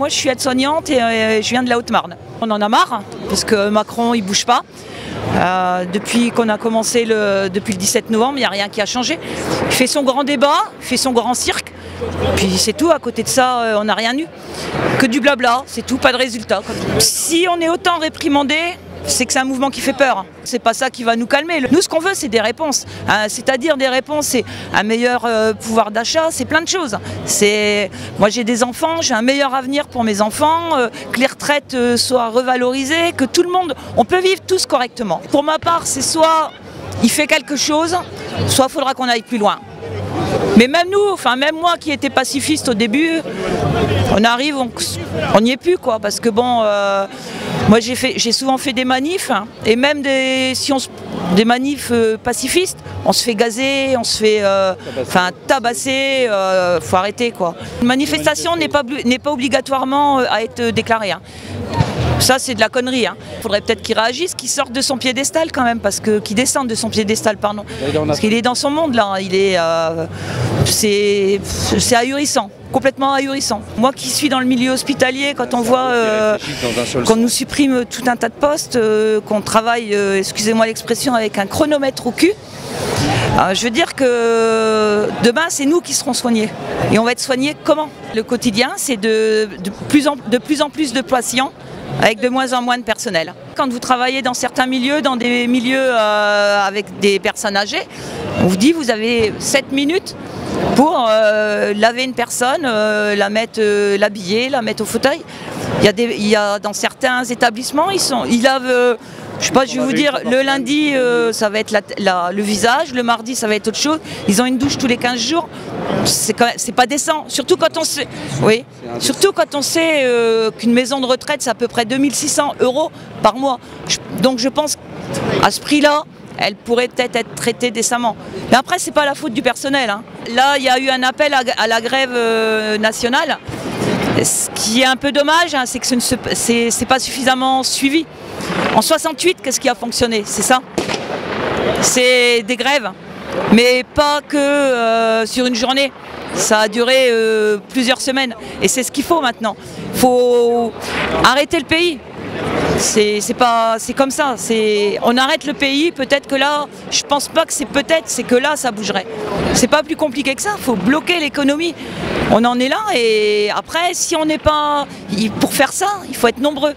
Moi je suis aide-soignante et je viens de la Haute-Marne. On en a marre parce que Macron il bouge pas. Depuis qu'on a commencé depuis le 17 novembre, il n'y a rien qui a changé. Il fait son grand débat, il fait son grand cirque, puis c'est tout. À côté de ça, on n'a rien eu. Que du blabla, c'est tout, pas de résultat. Si on est autant réprimandé, c'est que c'est un mouvement qui fait peur. C'est pas ça qui va nous calmer. Nous, ce qu'on veut, c'est des réponses. C'est-à-dire des réponses, c'est un meilleur pouvoir d'achat, c'est plein de choses. Moi, j'ai des enfants, j'ai un meilleur avenir pour mes enfants, que les retraites soient revalorisées, que tout le monde, on peut vivre tous correctement. Pour ma part, c'est soit il fait quelque chose, soit il faudra qu'on aille plus loin. Mais même nous, enfin même moi qui étais pacifiste au début, on arrive, on n'y est plus quoi, parce que bon, moi j'ai souvent fait des manifs, hein, et même des manifs pacifistes, on se fait gazer, on se fait tabasser, faut arrêter quoi. Une manifestation n'est pas obligatoirement à être déclarée. Hein. Ça c'est de la connerie. Hein. Faudrait peut-être qu'il réagisse, qu'il sorte de son piédestal quand même, qu'il descende de son piédestal, pardon. Parce qu'il est dans son monde là, c'est ahurissant. Complètement ahurissant. Moi qui suis dans le milieu hospitalier, quand on voit qu'on nous supprime tout un tas de postes, qu'on travaille, excusez-moi l'expression, avec un chronomètre au cul, je veux dire que demain c'est nous qui serons soignés. Et on va être soignés comment? Le quotidien c'est de plus en plus de patients avec de moins en moins de personnel. Quand vous travaillez dans certains milieux, dans des milieux avec des personnes âgées, on vous dit vous avez 7 minutes pour laver une personne, l'habiller, la mettre au fauteuil. Il y a dans certains établissements, ils lavent, je sais pas, je vais vous dire, le lundi ça va être le visage, le mardi ça va être autre chose. Ils ont une douche tous les 15 jours. C'est pas décent, surtout quand on sait, oui, surtout quand on sait qu'une maison de retraite c'est à peu près 2600 € par mois. Donc je pense qu'à ce prix-là, elle pourrait peut-être être traitée décemment. Mais après, c'est pas la faute du personnel. Hein. Là, il y a eu un appel à la grève nationale. Ce qui est un peu dommage, hein, c'est que c'est pas suffisamment suivi. En 68, qu'est-ce qui a fonctionné? C'est ça. C'est des grèves, mais pas que sur une journée. Ça a duré plusieurs semaines. Et c'est ce qu'il faut maintenant. Il faut arrêter le pays. C'est comme ça, on arrête le pays, peut-être que là, je pense pas que c'est que là ça bougerait. C'est pas plus compliqué que ça, il faut bloquer l'économie. On en est là et après, si on n'est pas, pour faire ça, il faut être nombreux.